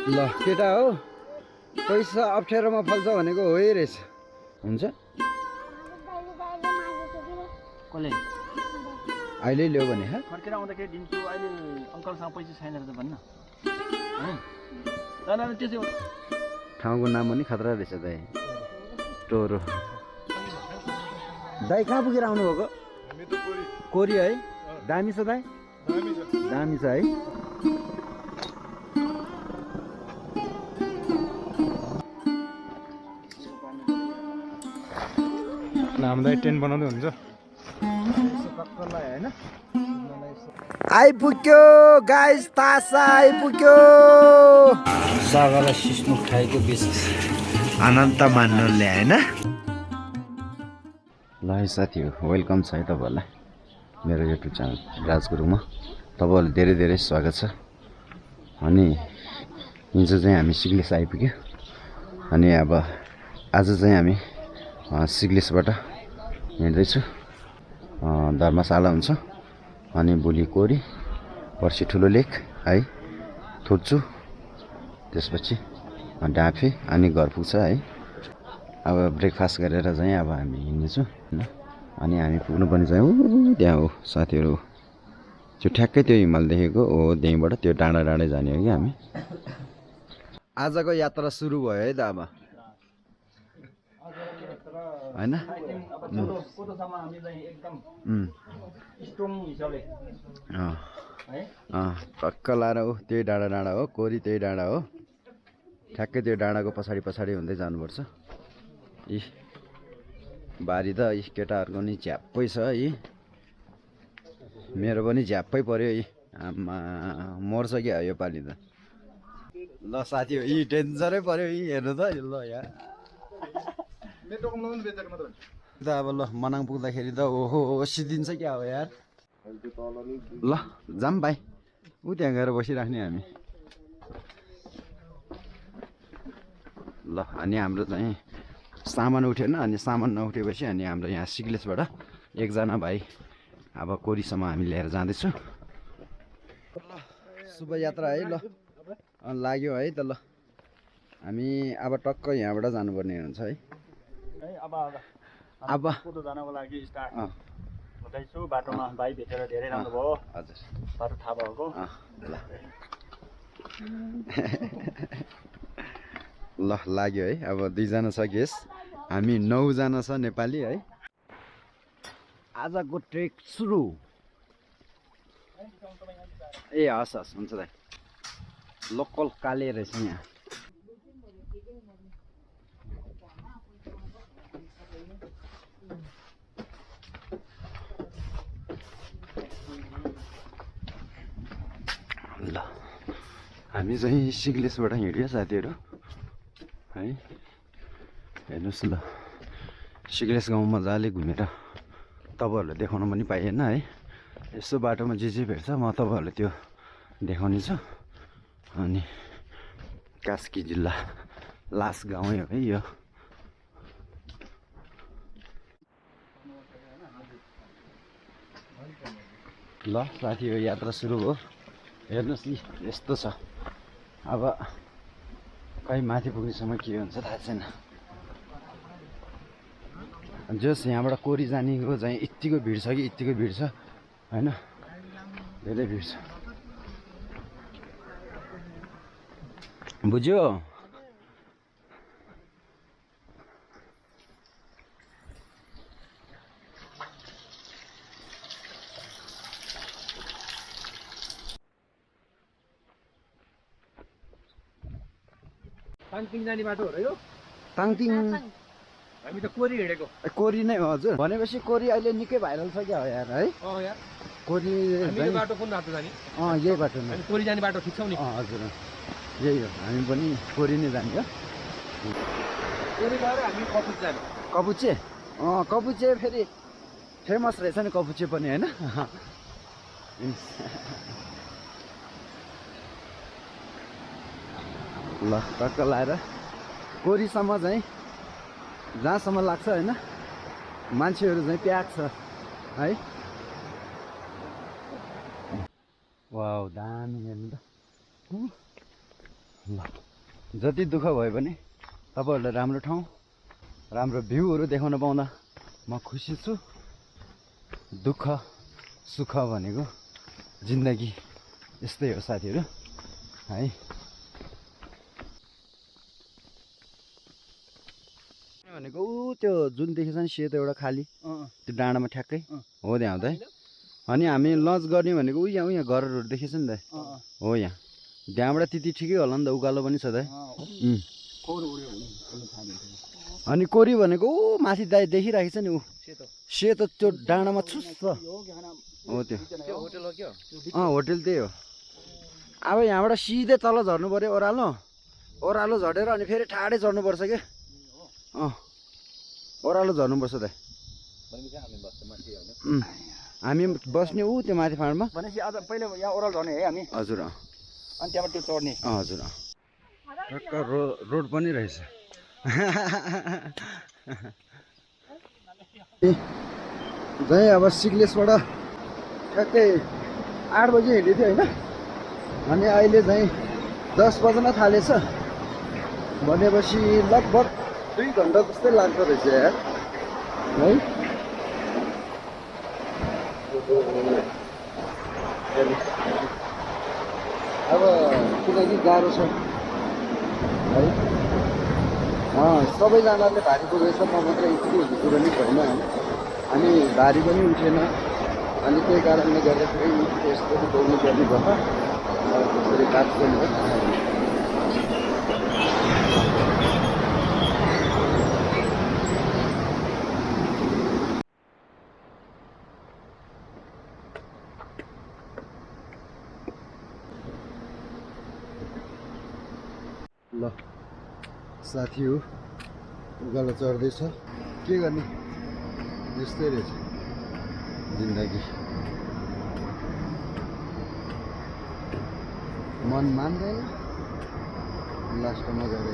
ल केटा हो पैसा अप्ठ्यारोमा फल्छ भनेको हो रहेछ हुन्छ कसले अहिले ल्याऊ भने फर्केर आउँदाखेरि दिन्छु अहिले अङ्कलसँग पैसा छैन रहेछ भन्न है त्यसो ठाउँको नाम पनि खतरा रहेछ दाइ टोरो दाइ कहाँ पुगेर आउनुभएको कोरी है दामी छ दाइ दामी छ है हामीलाई टेन्ट बनाउँदै हुन्छ आइपुग्यो गाइस तासा आइपुग्यो सागरलाई सिस्मुख खाएको विशेष आनन्द मान्न ल्याएन ल साथी हो वेलकम छ है तपाईँहरूलाई मेरो युट्युब च्यानल राज गुरुङमा तपाईँहरूलाई धेरै धेरै स्वागत छ अनि हिजो चाहिँ हामी सिक्लेस आइपुग्यो अनि अब आज चाहिँ हामी सिक्लेसबाट हिँड्दैछु धर्मशाला हुन्छ अनि भोलि कोरी पर्सि ठुलो लेक है थुच्चु त्यसपछि डाँफे अनि घर पुग्छ है अब ब्रेकफास्ट गरेर चाहिँ अब हामी हिँड्नेछौँ होइन अनि हामी पुग्नुपर्ने चाहिँ त्यहाँ हो साथीहरू त्यो ठ्याक्कै त्यो हिमाल देखेको हो त्यहीँबाट त्यो डाँडा डाँडै जाने हो कि हामी आजको यात्रा सुरु भयो है त अब होइन टक्क लाएर हो त्यही डाँडा डाँडा हो कोरी त्यही डाँडा हो ठ्याक्कै त्यो डाँडाको पछाडि पछाडि हुँदै जानुपर्छ यी बारी त यी केटाहरूको नि झ्याप्पै छ यी मेरो पनि झ्याप्पै पर्यो यी आमा मर्छ क्या यो पालि त ल साथी हो यी डेन्जरै पर्यो यी हेर्नु त ल यहाँ त अब ल मनाङ पुग्दाखेरि त ओहो सिद्धिन्छ क्या हो यार ल जाम भाइ ऊ त्यहाँ गएर बसिराख्ने हामी ल अनि हाम्रो चाहिँ सामान उठेन अनि सामान नउठेपछि अनि हाम्रो यहाँ सिक्लेसबाट एकजना भाइ अब कोरीसम्म हामी लिएर जाँदैछौँ ल शुभ यात्रा है ल लाग्यो है त ल हामी अब टक्क यहाँबाट जानुपर्ने हुन्छ है अब जानको लागि स्टार्ट हुँदैछु बाटोमा भाइ भेटेर धेरै राम्रो भयो हजुर बाटो थाहा भएको ल लाग्यो है अब 2 जना छ गेस हामी 9 जना छ नेपाली है आजको ट्रेक सुरु ए हस् हस् हुन्छ दाइ लोकल काले रहेछ यहाँ ल हामी चाहिँ सिक्लेसबाट हिँड्यो साथीहरू है हेर्नुहोस् ल सिक्लेस गाउँ मजाले घुमेर तपाईँहरूलाई देखाउन पनि पाइएन है यसो बाटोमा जे भेट्छ म तपाईँहरूलाई त्यो देखाउने छु अनि कास्की जिल्ला लास गाउँ है यो ल साथी हो यात्रा सुरु हो हेर्नुहोस् नि यस्तो छ अब कहीँ माथि पुग्नेसम्म के हुन्छ थाहा छैन जस यहाँबाट कोरी जानेको चाहिँ यत्तिको भिड छ कि यत्तिको भिड छ होइन धेरै भिड छ बुझ्यो ताङतिङ जाने बाटो हो र यो ताङतिङ हामी त कोरी हिँडेको कोरी नै हो हजुर भनेपछि कोरी अहिले निकै भाइरल छ क्या हो यार है यार कोरी बाटो कुन बाटो जाने यही बाटो नै कोरी जाने बाटो ठिक छ नि हजुर यही हो हामी पनि कोरी नै जाने हो कोरी गएर हामी कपुच जाने कपुचे कपुचे फेरि फेमस रहेछ नि कपुचे पनि होइन ल टक्क लाएर कोरीसम्म चाहिँ जहाँसम्म लाग्छ होइन मान्छेहरू चाहिँ प्याक छ है वाउ दामी हेर्नु त ल जति दुःख भए पनि तपाईँहरूलाई राम्रो ठाउँ राम्रो भ्यूहरू देखाउन पाउँदा म खुसी छु। दुःख सुख भनेको जिन्दगी यस्तै हो साथीहरू है। भनेको ऊ त्यो जुन देखेछ नि सेतो एउटा खाली त्यो डाँडामा ठ्याक्कै हो त्यहाँ हुँदै। अनि हामी लन्च गर्ने भनेको यहाँ घरहरू देखेछ नि त हो यहाँ त्यहाँबाट त्यति ठिकै होला नि त उकालो पनि छ त। अनि कोरी भनेको ऊ माथि दाइ देखिरहेको छ नि ऊ सेतो त्यो डाँडामा छुस्छ हो त्यो होटेल त्यही हो। अब यहाँबाट सिधै तल झर्नु पऱ्यो ओह्रालो ओह्रालो झरेर अनि फेरि ठाडै चढ्नुपर्छ क्या ओह्रालो झर्नुपर्छ त। हामी बस्ने ऊ त्यो माथि फाँडमा भनेपछि आज पहिले यहाँ ओह्रालो झर्ने है हामी हजुर अनि त्यहाँबाट त्यो चढ्ने हजुर टक्क रोड पनि रहेछ। चाहिँ अब सिक्लेसबाट ठ्याक्कै 8 बजी हिँडेको थियो होइन अनि अहिले चाहिँ 10 बज्न थालेछ भनेपछि लगभग 2 घन्टा जस्तै लाग्दो रहेछ यार है। अब किनकि गाह्रो छ है सबैजनाले भारी पुगेछ म मात्रै यति हुने कुरो नै छैन अनि भारी पनि उठेन अनि त्यही कारणले गर्दाखेरि यस्तो बोल्नु पर्ने भयो त्यसरी काट पनि हो। ल साथी हो उकालो चढ्दैछ के गर्ने यस्तै रहेछ जिन्दगी मन मान्दैन लास्टमा गएर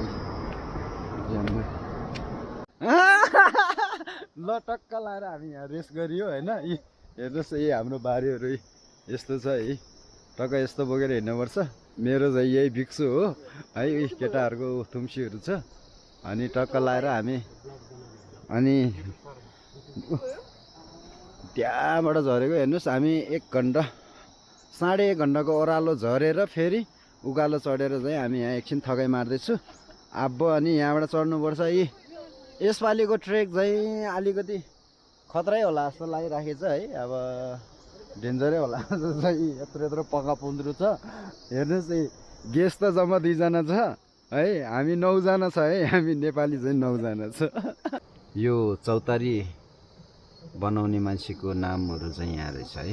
ल टक्क लाएर हामी यहाँ रेस्ट गरियो होइन हेर्नुहोस् यही हाम्रो बारीहरू यस्तो छ है टक्क यस्तो बोकेर हिँड्नुपर्छ। मेरो चाहिँ यही भिक्सु हो है केटाहरूको थुम्सीहरू छ अनि टक्क लाएर हामी अनि त्यहाँबाट झरेको हेर्नुहोस् हामी 1 घन्टा 1.5 घन्टाको ओह्रालो झरेर फेरि उकालो चढेर चाहिँ हामी यहाँ एकछिन थकाइ मार्दैछु अब अनि यहाँबाट चढ्नुपर्छ। यसपालिको ट्रेक चाहिँ अलिकति खतरै होला जस्तो लागिराखेको छ है अब डेन्जरै होला चाहिँ यत्रो पक्का पुन्द्रो छ हेर्नुहोस् गेस्ट त जम्मा 2 जना छ है हामी 9 जना छ है हामी नेपाली चाहिँ 9 जना छ। यो चौतारी बनाउने मान्छेको नामहरू चाहिँ यहाँ रहेछ है।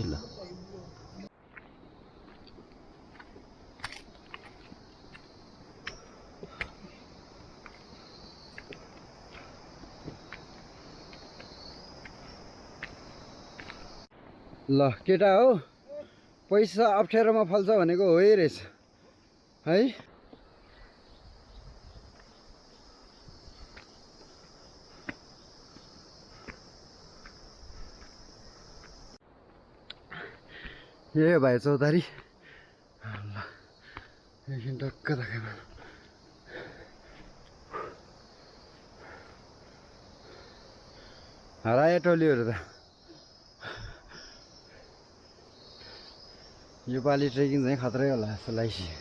ल केटा हो पैसा अप्ठ्यारोमा फल्छ भनेको हो रहेछ है। ए भाइ चौतारी ल एकछिन टक्क राखेमा हरायो टोलीहरू त योपालि ट्रेकिङ चाहिँ खतरै होला जस्तो लागिसक्यो।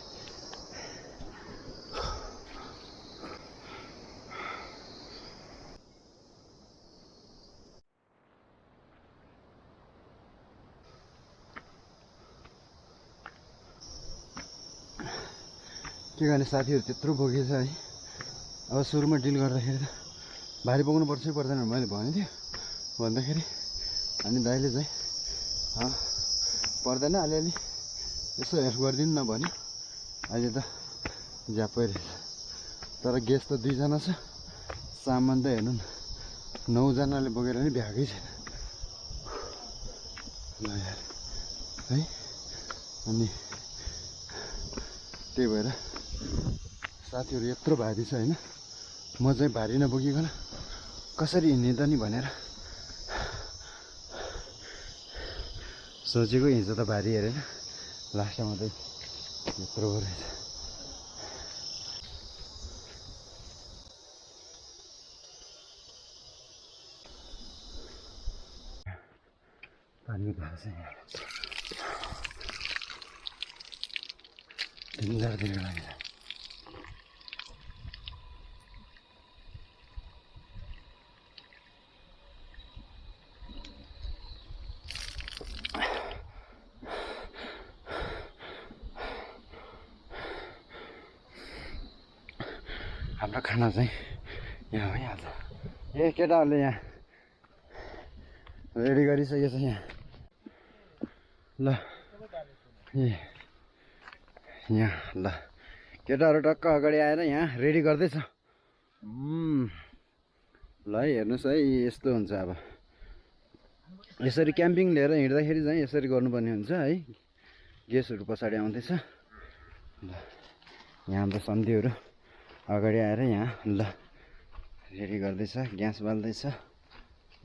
के गर्ने साथीहरू त्यत्रो बोकेछ है अब सुरुमा डिल गर्दाखेरि त भारी बोक्नु पर्छ पर्दैन मैले भनेको थिएँ भन्दाखेरि अनि दाइले चाहिँ पर्दैन अलिअलि यसो हेल्प गरिदिनु न भन्यो। अहिले त ज्यापै रहेछ तर गेस्ट त 2 जना छ सामान त हेर्नु न 9 जनाले बोकेर नि भ्याएकै छैन ल यार है। अनि त्यही भएर साथीहरू यत्रो भारी छ होइन म चाहिँ भारी नबोकिकन कसरी हिँड्ने त नि भनेर सोचेको हिजो त भारी हेरेन लास्टमा चाहिँ यत्रो रहेछ पानीको धारा चाहिँ यहाँ डेन्जर दिनको लागि हाम्रो खाना चाहिँ यहाँ भइहाल्छ। ए केटाहरूले यहाँ रेडी गरिसकेछ यहाँ ल ए यहाँ ल केटाहरू टक्क अगाडि आएर यहाँ रेडी गर्दैछ। ल हेर्नुहोस् है यस्तो हुन्छ अब यसरी क्याम्पिङ लिएर हिँड्दाखेरि चाहिँ यसरी गर्नुपर्ने हुन्छ है। गेस्टहरू पछाडि आउँदैछ। ल यहाँ हाम्रो सन्धिहरू अगाडि आएर यहाँ ल रेडी गर्दैछ, ग्यास बाल्दैछ।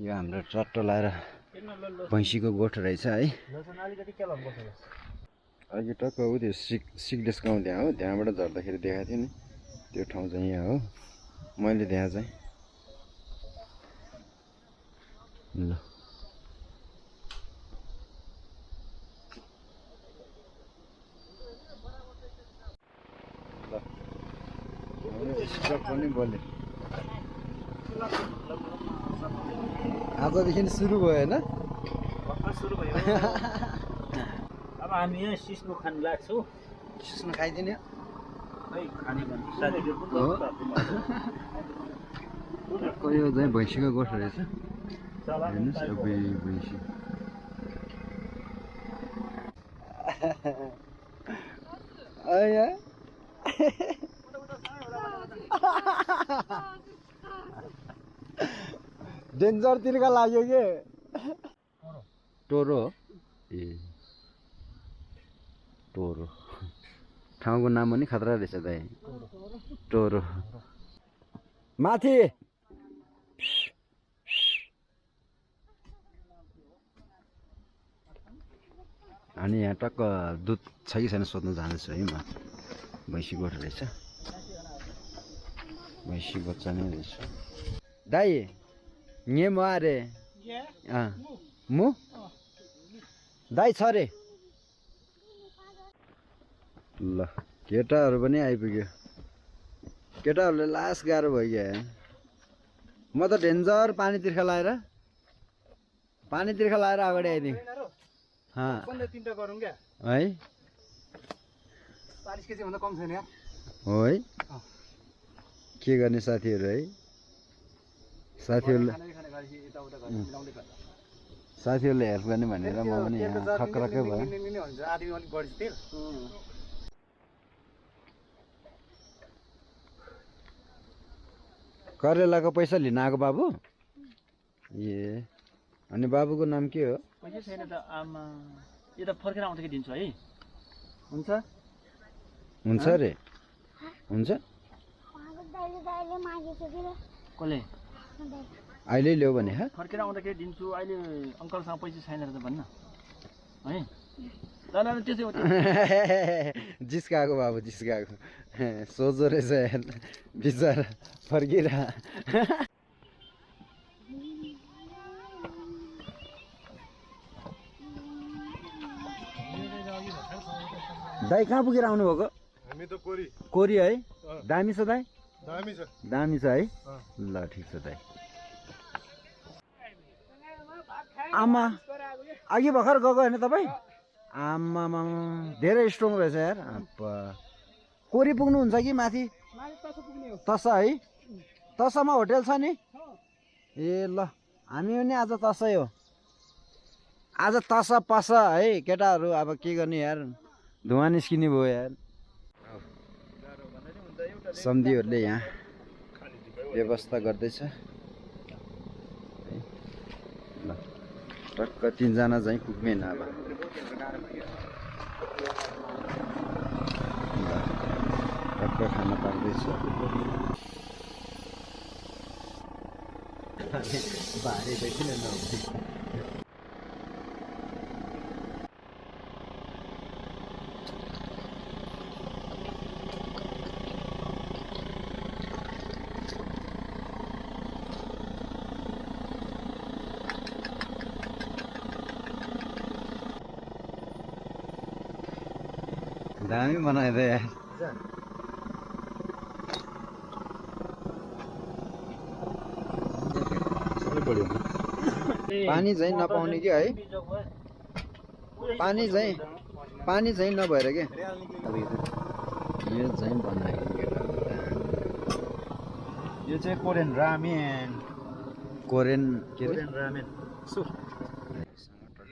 यो हाम्रो चट्टो लाएर भैँसीको गोठ रहेछ है। अघि टक्क हो त्यो सिक्लेस गाउँ त्यहाँ हो, त्यहाँबाट झर्दाखेरि देखाएको थियो नि त्यो ठाउँ चाहिँ यहाँ हो। मैले त्यहाँ चाहिँ ल पनि बोले आजदेखि सुरु भयो होइन? सुरु भयो। अब हामी यहाँ सिस्नो खानु लाग्छौँ। सिस्नो खाइदिने खै खाने भन्ने साथीहरू यो चाहिँ भैँसीको गोठ रहेछ। हेर्नुहोस् यो भैँसी डेन्जर तिर्का लाग्यो के टोरो ए टोरो ठाउँको नाम पनि खतरा रहेछ दाइ। टोरो माथि अनि यहाँ टक्क दुध छ कि छैन सोध्नु जाँदैछु है म। भैँसी गोठ रहेछ, भैँसी बच्चा नै रहेछ। दाइ यहाँ म अरे मु दाइ छ रे। ल केटाहरू पनि आइपुग्यो। केटाहरूले लास गाह्रो भइगयो। म त डेन्जर पानी तिर्खा लाएर अगाडि आइदिएँ। तिनवटा गरौँ क्या है 40 केजी भन्दा कम छैन यार। हो है के गर्ने साथीहरू है। साथीहरूले हेल्प गर्ने भनेर म पनि यहाँ खक्रकै भयो। करेलाको पैसा लिन आएको बाबु? ए अनि बाबुको नाम के हो? पैसा छैन त आमा। यो त फर्केर आउँदाखेरि दिन्छु है। हुन्छ हुन्छ रे हुन्छ। कसले अहिले ल्याऊ भने फर्केर आउँदाखेरि दिन्छु। अहिले अङ्कलसँग पैसा छैन रहेछ भन्न है। ल ल त्यसै हो। जिस्काएको बाबु जिस्काएको सोझो रहेछ बिचरा फर्किरह। दाइ कहाँ पुगेर आउनु भएको? हामी त कोरी कोरी है। दामी छ दाइ? दामी छ है। ल ठिक छ दाइ। आमा अघि भर्खर गएको होइन तपाईँ? आमामा धेरै स्ट्रङ रहेछ यार। कोरी पुग्नुहुन्छ कि माथि? तसा है। तसामा होटेल छ नि? ए ल हामी पनि आज तसै हो। आज तसा पसा है केटाहरू। अब के गर्ने यार, धुवा निस्किने भयो यार। सन्धिहरूले यहाँ व्यवस्था गर्दैछ। ल टक्क 3 जना चाहिँ पुग्मेन अब। ल टक्क खाना पाक्दैछ। भारी देखिन न। दामी बनाइदियो यार पानी चाहिँ नपाउने कि है पानी चाहिँ नभएर के यो चाहिँ बनायो यो चाहिँ कोरियन रामेन कोरियन के अरे कोरियन रामेन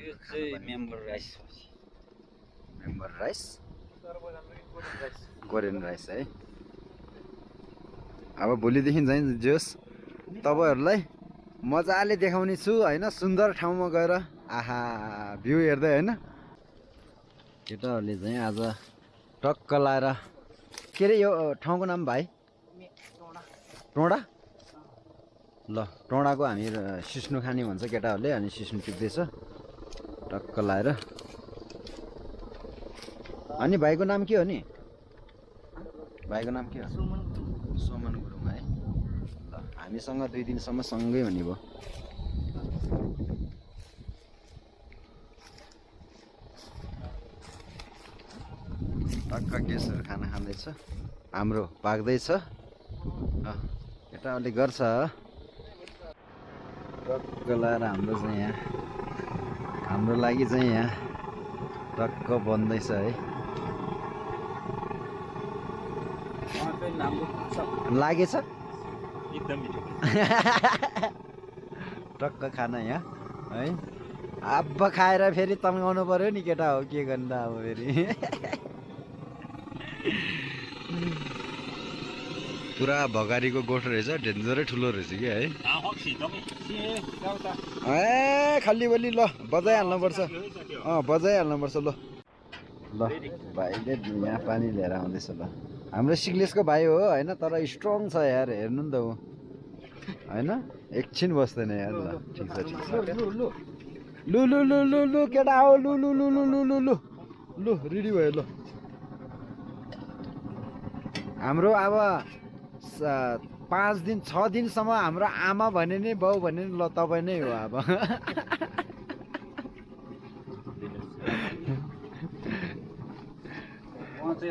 यो चाहिँ मेम्बर राइस कोरियन राइस है अब भोलिदेखि चाहिँ जोस् तपाईँहरूलाई मजाले देखाउने छु होइन सुन्दर ठाउँमा गएर आहा भ्यू हेर्दै होइन केटाहरूले चाहिँ आज टक्क लाएर के अरे यो ठाउँको नाम भाइ टोडा ल टोडाको हामी सिस्नु खाने भन्छ केटाहरूले अनि सिस्नु टिप्दैछ टक्क लाएर अनि भाइको नाम के हो नि भाइको नाम के हो सोमन गुरुङ है ल हामीसँग 2 दिनसम्म सँगै हुने भयो टक्क गेसहरू खाना खाँदैछ हाम्रो पाक्दैछ केटाहरूले गर्छ टक्क लाएर हाम्रो चाहिँ यहाँ हाम्रो लागि चाहिँ यहाँ टक्क बन्दैछ है लागेछ एकदम मिठो टक्क खाना यहाँ है अब खाएर फेरि तन्गाउनु पर्यो नि केटा हो के गर्नु त अब फेरि पुरा भगारीको गोठ रहेछ डेन्जरै ठुलो रहेछ कि है ए खाली बली ल बजाइहाल्नुपर्छ बजाइहाल्नुपर्छ ल ल भाइले यहाँ पानी लिएर आउँदैछ ल हाम्रो सिक्लेसको भाइ हो होइन तर स्ट्रङ छ यार हेर्नु नि त ऊ होइन एकछिन बस्दैन यार ल ठिक छ लु लु लु लु लु केटा हो लु लु लु लु लु लु लु लु रेडी भयो ल हाम्रो अब 5 दिन 6 दिनसम्म हाम्रो आमा भने नि बाउ भने नि ल तपाईँ नै हो अब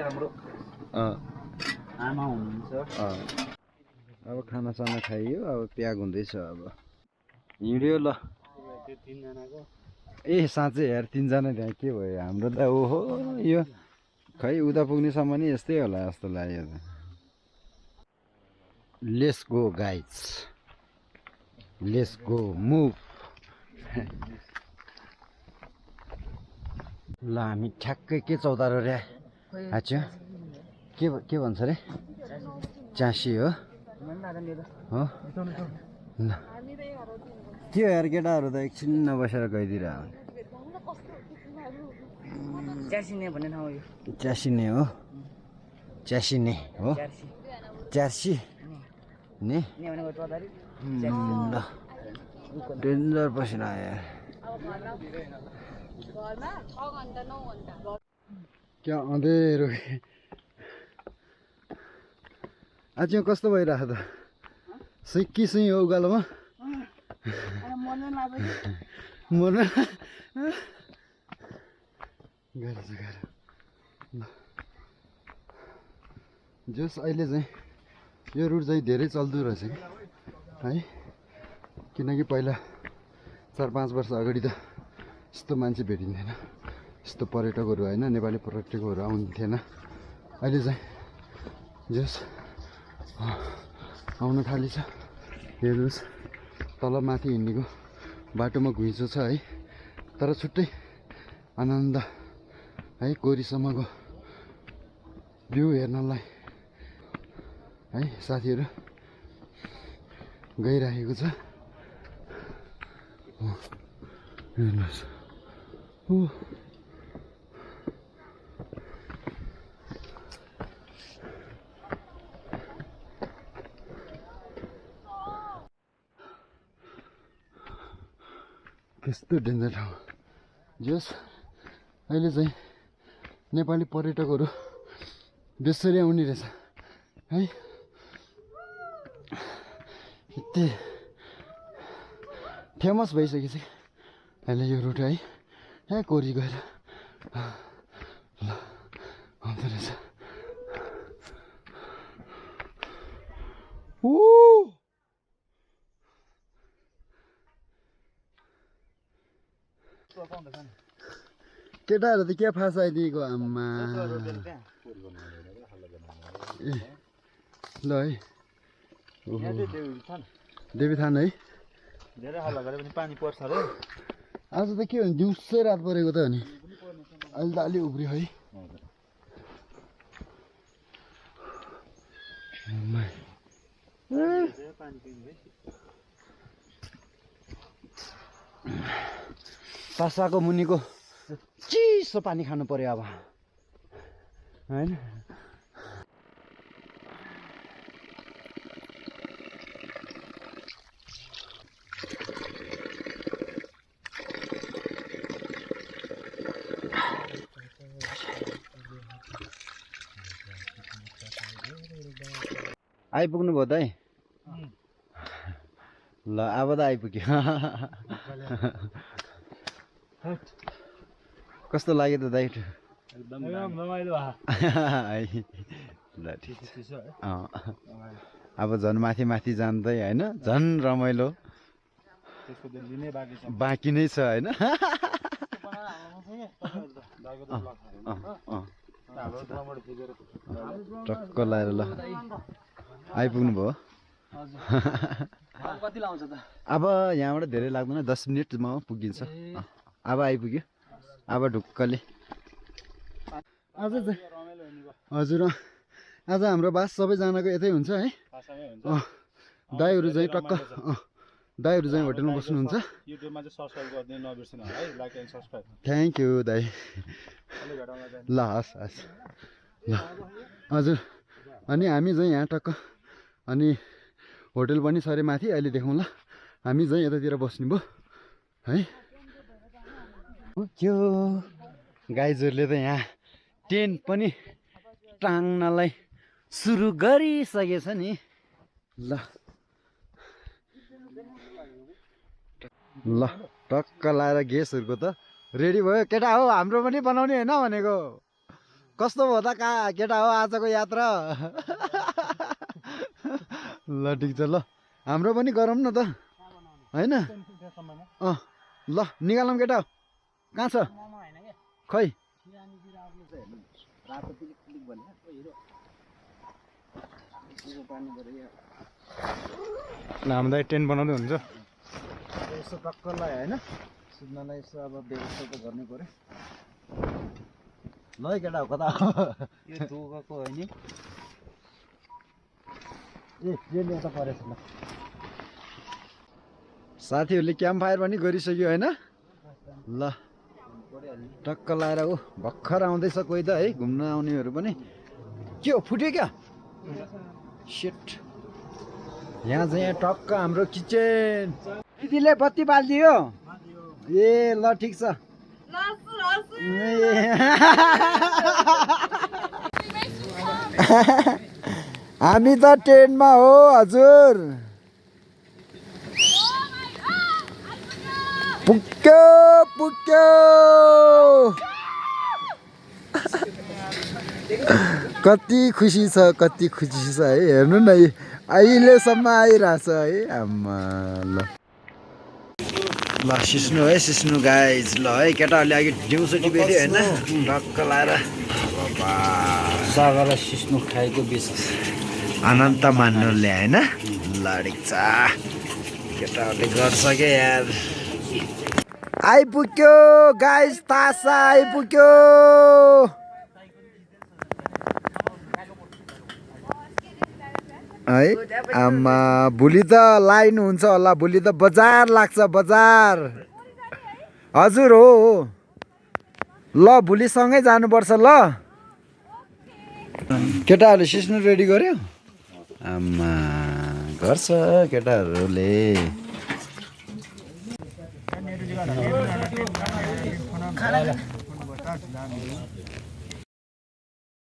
हाम्रो आमा हुनुहुन्छ अब खानासाना खाइयो अब प्याग हुँदैछ अब हिँड्यो ल ए साँच्चै यार 3 जना त्यहाँ के भयो हाम्रो त ओहो यो खै उता पुग्नेसम्म नि यस्तै होला जस्तो लाग्यो त let's go guys let's go move ल हामी ठ्याक्कै के चौतारो रे अच्छा के भन्छ रे चासी हो ल के हो यार केटाहरू त एकछिन नबसेर गइदिएर च्यासिने भन्ने ठाउँ यो च्यासिने हो च्यासिने हो च्यासी नि भनेको चौतारी ल डेन्जर पसिना आयो यार क्या अँधेरो आज कस्तो भइरहेको त सिक्की सुई हो उकालोमा मर्न गाह्रो छ गाह्रो ल जस अहिले चाहिँ यो रुट चाहिँ धेरै चल्दो रहेछ कि है किनकि पहिला 4-5 वर्ष अगाडि त यस्तो मान्छे भेटिन्थेन यस्तो पर्यटकहरू होइन नेपाली पर्यटकहरू आउँथेन अहिले चाहिँ जस आउन थालेछ हेर्नुहोस् तल माथि हिँड्नेको बाटोमा घुइँचो छ है तर छुट्टै आनन्द है कोरीसम्मको भ्यू हेर्नलाई है साथीहरू गइरहेको छ हेर्नुहोस् कस्तो डेन्जर ठाउँ जस अहिले चाहिँ नेपाली पर्यटकहरू बेसरी आउने रहेछ है यति फेमस भइसकेछ अहिले यो रुट है यहाँ कोरी गएर ल आउँदो रहेछ केटाहरू त के फाँसाइदिएको आम्मा ल है देवीथान है धेरै हल्ला गरे पनि पानी पर्छ रे आज त के भने दिउँसै रात परेको त अनि अहिले त अलि उब्रियो है तासाको मुनिको चिसो पानी खानु पर्यो अब होइन आइपुग्नु भयो त है ल अब त आइपुग्यो कस्तो लाग्यो त दाइ एकदम रमाइलो ल ठिक छ अब झन् माथि माथि जाँदै होइन झन् रमाइलो बाँकी नै छ होइन टक्क लाएर ल आइपुग्नु भयो कति लाउँछ त अब यहाँबाट धेरै लाग्दैन 10 मिनटमा पुगिन्छ अब आइपुग्यो अब ढुक्कले आज हजुर आज हाम्रो बास सबैजनाको यतै हुन्छ है दाइहरू चाहिँ टक्क दाइहरू चाहिँ होटेलमा बस्नुहुन्छ युट्युबमा चाहिँ सब्स्क्राइब गर्दै नबिर्सिनु है like and subscribe thank you दाइ ल हस् हस् ल हजुर अनि हामी चाहिँ यहाँ टक्क अनि होटेल पनि सरे माथि अहिले देखौँ ल हामी चाहिँ यतातिर बस्ने भयो है के हो गाइजहरूले त यहाँ टेन्ट पनि टाङ्नलाई सुरु गरिसकेछ नि ल ल टक्क लाएर गेस्टहरूको त रेडी भयो केटा हो हाम्रो पनि बनाउने होइन भनेको कस्तो भयो त केटा हो आजको यात्रा ल ठिक छ ल हाम्रो पनि गरौँ न त होइन ल निकालौँ केटा हो कहाँ छ खै हामीलाई टेन्ट बनाउँदै हुन्छ यसो टक्कलाई होइन सुत्नलाई यसो अब व्यवस्था त गर्नै पर्यो ल है केटा हो कता यो दुःखको होइन ए ट्रेन यता परेछ ल साथीहरूले क्याम्प फायर पनि गरिसक्यो होइन ल टक्क लाएर ऊ भर्खर आउँदैछ कोही त है घुम्न आउनेहरू पनि के हो फुट्यो क्या सेट यहाँ चाहिँ यहाँ टक्क हाम्रो किचन दिदीले बत्ती बालिदियो ए ल ठिक छ हामी त ट्रेनमा हो हजुर पुग्यो पुग्यो कति खुसी छ है हेर्नु न अहिलेसम्म आइरहेछ है आमा ल सिस्नु है सिस्नु गाइज ल है केटाहरूले अघि दिउँसो टिपेथ्यो होइन टक्क लाएर सागरलाई सिस्नु खाएको विशेष अनन्त मान्नुले होइन लडिन्छ केटाहरूले गर्छ क्या यार आइपुग्यो गाइज तासा आइपुग्यो है आमा भोलि त लाइन हुन्छ होला भोलि त बजार लाग्छ बजार हजुर हो ल भोलि सँगै जानुपर्छ ल केटाहरूले सिस्नु रेडी गर्यो आमा गर्छ केटाहरूले